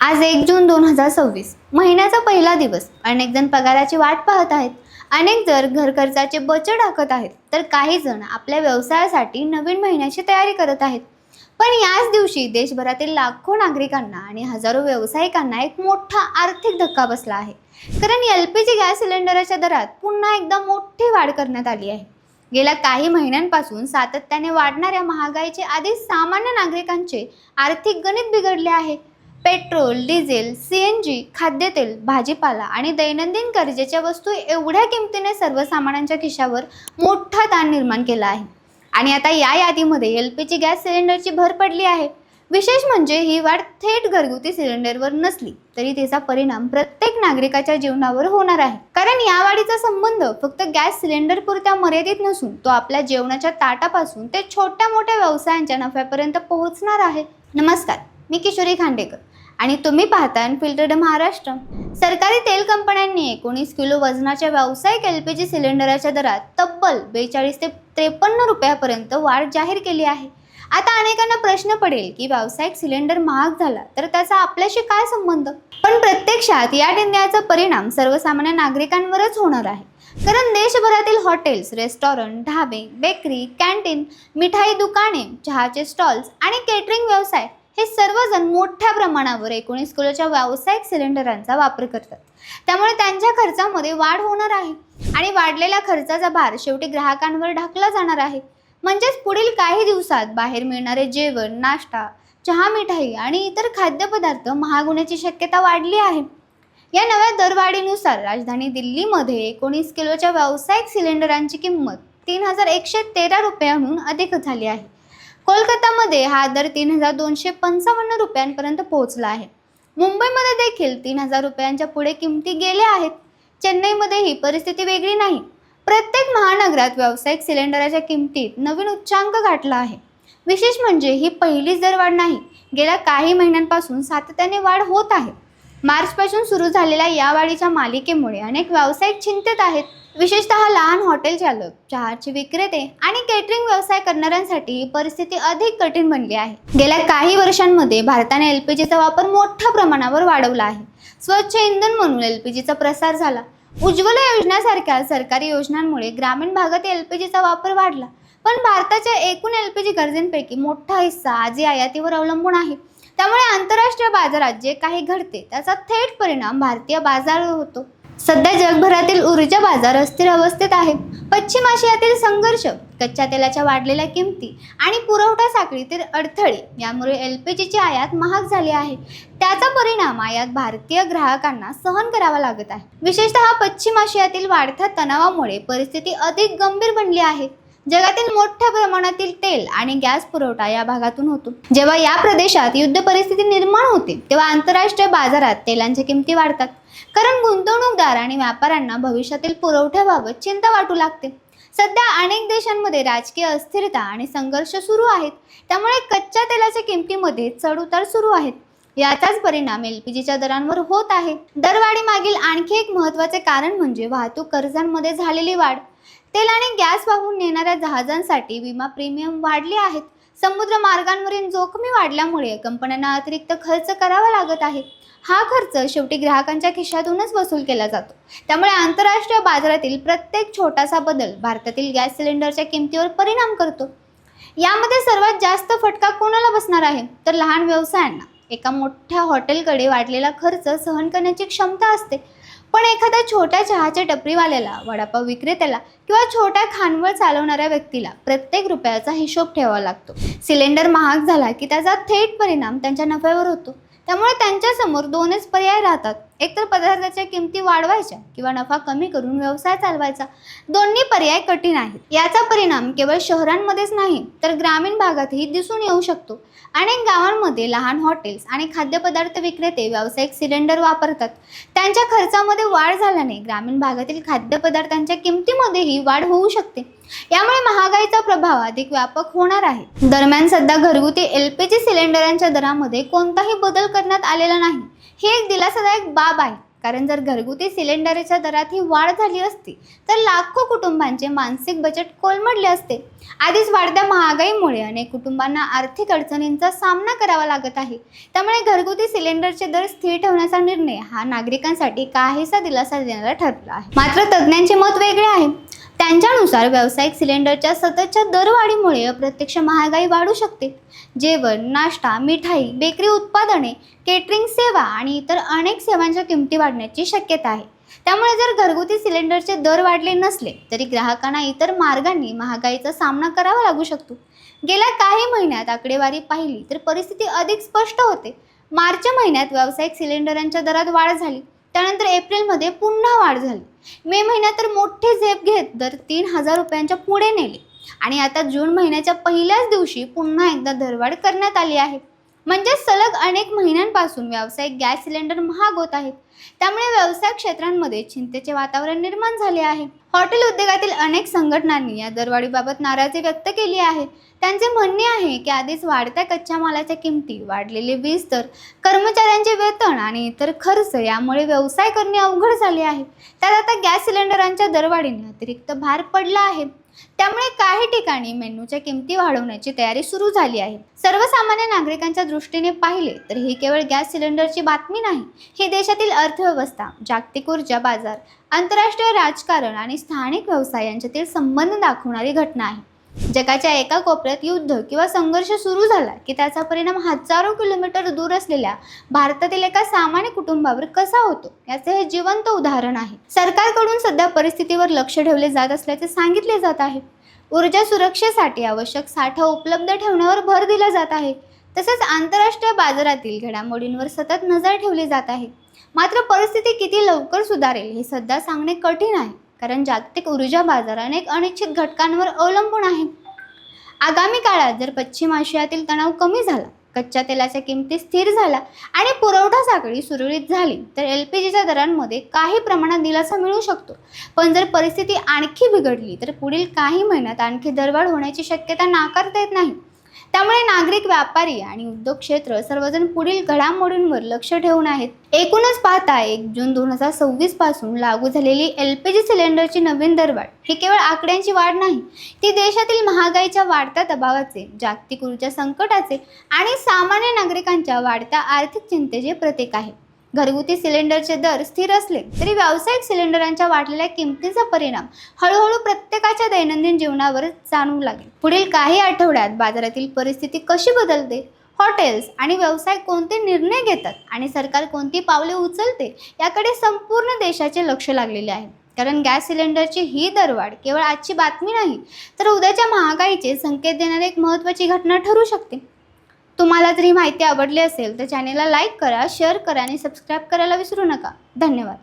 आज 1 जून 2026 महिन्याचा पहिला दिवस. अनेक जण पगाराची वाट पाहत आहेत. अनेक जण घर खर्चाचे बचत आखत आहेत, तर काही जण आपल्या व्यवसायासाठी नवीन महिन्याची तयारी करत आहेत. पण याच दिवशी देशभरातील लाखो नागरिकांना आणि हजारो व्यावसायिकांना एक मोठा आर्थिक धक्का बसला आहे. कारण LPG गॅस सिलेंडरच्या दरात पुन्हा एकदा मोठी वाढ करण्यात आली आहे. गेल्या काही महिन्यांपासून सातत्याने वाढणाऱ्या महागाईचे आधीच सामान्य नागरिकांचे आर्थिक गणित बिघडले आहे. पेट्रोल, डिझेल, CNG, खाद्यतेल, भाजीपाला आणि दैनंदिन गरजेच्या वस्तू एवढ्या किमतीने सर्वसामान्यांच्या खिशावर मोठा ताण निर्माण केला आहे. आणि आता या यादीमध्ये LPG गॅस सिलेंडरची भर पडली आहे. विशेष म्हणजे ही वाढ थेट घरगुती सिलेंडरवर नसली तरी त्याचा परिणाम प्रत्येक नागरिकाच्या जीवनावर होणार आहे. कारण या वाढीचा संबंध फक्त गॅस सिलेंडर पुरता मर्यादित नसून तो आपल्या जेवणाच्या ताटापासून ते छोट्या मोठ्या व्यवसायांच्या नफ्यापर्यंत पोहोचणार आहे. नमस्कार, मी किशोरी खांडेकर आणि तुम्ही पाहता अनफिल्टर्ड महाराष्ट्र. सरकारी तेल कंपन्यांनी 19 किलो वजनाच्या व्यावसायिक LPG सिलेंडरच्या दरात तब्बल 42 ते 53 रुपयापर्यंत वाढ जाहीर केली आहे. आता अनेकांना प्रश्न पडेल की व्यावसायिक सिलेंडर महाग झाला तर त्याचा आपल्याशी काय संबंध? पण प्रत्यक्षात या निर्णयाचा परिणाम सर्वसामान्य नागरिकांवरच होणार आहे. कारण देशभरातील हॉटेल्स, रेस्टॉरंट, ढाबे, बेकरी, कॅन्टीन, मिठाई दुकाने, चहाचे स्टॉल्स आणि केटरिंग व्यवसाय हे सर्वजण मोठ्या प्रमाणावर 19 किलोच्या व्यावसायिक सिलेंडरांचा वापर करतात. त्यामुळे त्यांच्या खर्चामध्ये वाढ होणार आहे आणि वाढलेल्या खर्चाचा भार शेवटी ग्राहकांवर ढकलला जाणार आहे. म्हणजेच पुढील काही दिवसात बाहेर मिळणारे जेवण, नाश्ता, चहा, मिठाई आणि इतर खाद्यपदार्थ महाग होण्याची शक्यता वाढली आहे. या नव्या दरवाढीनुसार राजधानी दिल्लीमध्ये 19 किलोच्या व्यावसायिक सिलेंडरांची किंमत 3113 रुपयांहून अधिक झाली आहे. कोलकातामध्ये हा दर 3255 रुपयांपर्यंत पोहोचला आहे. मुंबईमध्ये देखील 3000 रुपयांच्या पुढे किमती गेल्या आहेत. चेन्नईमध्ये ही परिस्थिती वेगळी नाही. प्रत्येक महानगरात व्यावसायिक सिलेंडरच्या किमतीत नवीन उच्चांक गाठला आहे. विशेष म्हणजे ही पहिलीच दरवाढ नाही, गेल्या काही महिन्यांपासून सातत्याने वाढ होत आहे. मार्चपासून सुरू झालेल्या या वाढीच्या मालिकेमुळे अनेक व्यावसायिक चिंतेत आहेत. विशेषतः लहान हॉटेल चालक, चहाचे विक्रेते आणि केटरिंग व्यवसाय करणाऱ्यांसाठी ही परिस्थिती अधिक कठीण बनली आहे. गेल्या काही वर्षांमध्ये भारताने LPGचा वापर मोठ्या प्रमाणावर वाढवला आहे. स्वच्छ इंधन म्हणून LPGचा प्रसार झाला. उज्ज्वला योजनेसारख्या सरकारी योजनांमुळे ग्रामीण भागात LPGचा वापर वाढला. पण भारताच्या एकूण LPG गरजेंपैकी मोठा हिस्सा आजही आयातीवर अवलंबून आहे. त्यामुळे आंतरराष्ट्रीय बाजारात जे काही घडते त्याचा थेट परिणाम भारतीय बाजारावर होतो. सध्या जगभरातील ऊर्जा बाजार अस्थिर अवस्थेत आहे. पश्चिम आशियातील संघर्ष, कच्च्या तेलाच्या वाढलेल्या किमती आणि पुरवठा साखळीतील अडथळे यामुळे LPGची आयात महाग झाली आहे. त्याचा परिणाम आयात भारतीय ग्राहकांना सहन करावा लागत आहे. विशेषतः पश्चिम आशियातील वाढत्या तणावामुळे परिस्थिती अधिक गंभीर बनली आहे. जगातील मोठ्या प्रमाणातील तेल आणि गॅस पुरवठा या भागातून होतो. जेव्हा या प्रदेशात युद्ध परिस्थिती निर्माण होते तेव्हा आंतरराष्ट्रीय बाजारात तेलांच्या किमती वाढतात. कारण गुंतवणूकदार आणि व्यापाऱ्यांना भविष्यातील पुरवठ्याबाबत चिंता वाटू लागते. सध्या अनेक देशांमध्ये राजकीय अस्थिरता आणि संघर्ष सुरू आहेत. त्यामुळे कच्च्या तेलाच्या किमतीमध्ये चढउतार सुरू आहेत. याचाच परिणाम LPGच्या दरांवर होत आहे. दरवाढीमागील आणखी एक महत्त्वाचे कारण म्हणजे वाहतूक खर्चांमध्ये झालेली वाढ. तेल आणि गॅस वाहून नेणाऱ्या जहाजांसाठी विमा प्रीमियम वाढले आहेत. समुद्र मार्गांवरील जोखमी वाढल्यामुळे कंपन्यांना अतिरिक्त खर्च करावा लागत आहे. हा खर्च शेवटी ग्राहकांच्या खिशातूनच वसूल केला जातो. त्यामुळे आंतरराष्ट्रीय बाजारातील प्रत्येक छोटासा बदल भारतातील गॅस सिलेंडरच्या किमतीवर परिणाम करतो. यामध्ये सर्वात जास्त फटका कोणाला बसणार आहे तर लहान व्यवसायांना. एका मोठ्या हॉटेलकडे वाढलेला खर्च सहन करण्याची क्षमता असते, पण एखाद्या छोट्या चहाच्या टपरीवाल्याला, वडापाव विक्रेत्याला किंवा छोट्या खानवळ चालवणाऱ्या व्यक्तीला प्रत्येक रुपयाचा हिशोब ठेवावा लागतो. सिलेंडर महाग झाला की त्याचा थेट परिणाम त्यांच्या नफ्यावर होतो. त्यामुळे त्यांच्यासमोर दोनच पर्याय राहतात. एकतर पदार्थाच्या किमती वाढवायच्या किंवा नफा कमी करून व्यवसाय चालवायचा. दोन्ही पर्याय कठीण आहेत. याचा परिणाम केवळ शहरांमध्येच नाही तर ग्रामीण भागातही दिसून येऊ शकतो. अनेक गावांमध्ये लहान हॉटेल्स आणि खाद्यपदार्थ विक्रेते व्यावसायिक सिलेंडर वापरतात. त्यांच्या खर्चामध्ये वाढ झाल्याने ग्रामीण भागातील खाद्यपदार्थांच्या किमतीमध्येही वाढ होऊ शकते. यामुळे महागाईचा प्रभाव अधिक व्यापक होणार आहे. दरम्यान सध्या घरगुती LPG सिलेंडरांच्या दरामध्ये कोणताही बदल करण्यात आलेला नाही. ही एक दिलासादायक बाब आहे. कारण जर घरगुती सिलेंडरच्या दरात ही वाढ झाली असती तर लाखो कुटुंबांचे मानसिक बजेट कोलमडले असते. आधीच वाढत्या महागाईमुळे अनेक कुटुंबांना आर्थिक अडचणींचा सामना करावा लागत आहे. त्यामुळे घरगुती सिलेंडरचे दर स्थिर ठेवण्याचा निर्णय हा नागरिकांसाठी काहीसा दिलासा देणारा ठरला आहे. मात्र तज्ज्ञांचे मत वेगळे आहे. त्यांच्यानुसार व्यावसायिक सिलेंडरच्या सततच्या दरवाढीमुळे अप्रत्यक्ष महागाई वाढू शकते. जेवण, नाश्ता, मिठाई, बेकरी उत्पादने, केटरिंग सेवा आणि इतर अनेक सेवांच्या किमती वाढण्याची शक्यता आहे. त्यामुळे जर घरगुती सिलेंडरचे दर वाढले नसले तरी ग्राहकांना इतर मार्गांनी महागाईचा सामना करावा लागू शकतो. गेल्या काही महिन्यात आकडेवारी पाहिली तर परिस्थिती अधिक स्पष्ट होते. मार्च महिन्यात व्यावसायिक सिलेंडरांच्या दरात वाढ झाली. त्यानंतर एप्रिलमध्ये पुन्हा वाढ झाली. मे महिन्यात तर मोठे झेप घेत दर 3,000 रुपयांच्या पुढे नेले आणि आता जून महिन्याच्या पहिल्याच दिवशी पुन्हा एकदा दरवाढ करण्यात आली आहे. म्हणजे सलग अनेक महिन्यांपासून व्यावसायिक गॅस सिलेंडर महाग होत आहेत. त्यामुळे व्यवसाय क्षेत्रांमध्ये चिंतेचे वातावरण निर्माण झाले आहे. हॉटेल उद्योगातील अनेक संघटनांनी या दरवाढीबाबत नाराजी व्यक्त केली आहे. त्यांचे म्हणणे आहे की आधीच वाढत्या कच्च्या मालाच्या किमती, वाढलेले वीज दर, कर्मचाऱ्यांचे वेतन आणि इतर खर्च यामुळे व्यवसाय करणे अवघड झाले आहे. त्यात आता गॅस सिलेंडरांच्या दरवाढीने अतिरिक्त भार पडला आहे. त्यामुळे काही ठिकाणी मेन्यूच्या किमती वाढवण्याची तयारी सुरू झाली आहे. सर्वसामान्य नागरिकांच्या दृष्टीने पाहिले तर ही केवळ गॅस सिलेंडरची बातमी नाही. ही देशातील अर्थव्यवस्था, जागतिक ऊर्जा बाजार, आंतरराष्ट्रीय राजकारण आणि स्थानिक व्यवसाय यांच्यातील संबंध दाखवणारी घटना आहे. जगाच्या एका कोपऱ्यात युद्ध किंवा संघर्ष सुरू झाला की त्याचा परिणाम हजारो किलोमीटर दूर असलेल्या भारतातील एका सामान्य कुटुंबावर कसा होतो याचे हे जिवंत उदाहरण आहे. सरकारकडून सध्या परिस्थितीवर लक्ष ठेवले जात असल्याचे सांगितले जात आहे. ऊर्जा सुरक्षेसाठी आवश्यक साठा उपलब्ध ठेवण्यावर भर दिला जात आहे. तसेच आंतरराष्ट्रीय बाजारातील घडामोडींवर सतत नजर ठेवली जात आहे. मात्र परिस्थिती किती लवकर सुधारेल हे सध्या सांगणे कठीण आहे, कारण जागतिक ऊर्जा बाजार अनेक अनिश्चित घटकांवर अवलंबून आहे. आगामी काळात जर पश्चिम आशियातील तणाव कमी झाला, कच्च्या तेलाच्या किमती स्थिर झाला आणि पुरवठा साखळी सुरळीत झाली तर LPGच्या दरांमध्ये काही प्रमाणात दिलासा मिळू शकतो. पण जर परिस्थिती आणखी बिघडली तर पुढील काही महिन्यात आणखी दरवाढ होण्याची शक्यता नाकारता येत नाही. त्यामुळे नागरिक, व्यापारी आणि उद्योग क्षेत्र सर्वजण पुढील घडामोडींवर लक्ष ठेवून आहेत. एकूणच पाहता 1 जून 2026 पासून लागू झालेली LPG सिलेंडरची नवीन दरवाढ ही केवळ आकड्यांची वाढ नाही, ती देशातील महागाईच्या वाढत्या दबावाचे, जागतिक ऊर्जा संकटाचे आणि सामान्य नागरिकांच्या वाढत्या आर्थिक चिंतेचे प्रतीक आहे. घरगुती सिलेंडरचे दर स्थिर असले तरी व्यावसायिक सिलेंडरांच्या वाढलेल्या किमतीचा परिणाम हळूहळू प्रत्येकाच्या दैनंदिन जीवनावर जाणवू लागेल. पुढील काही आठवड्यात बाजारातील परिस्थिती कशी बदलते, हॉटेल्स आणि व्यवसाय कोणते निर्णय घेतात आणि सरकार कोणती पावले उचलते याकडे संपूर्ण देशाचे लक्ष लागलेले आहे. कारण गॅस सिलेंडरची ही दरवाढ केवळ आजची बातमी नाही, तर उद्याच्या महागाईचे संकेत देणारी एक महत्त्वाची घटना ठरू शकते. तुम्हाला जर ही माहिती आवडली असेल तर चॅनेलला लाईक करा, शेअर करा आणि सबस्क्राईब करायला विसरू नका. धन्यवाद.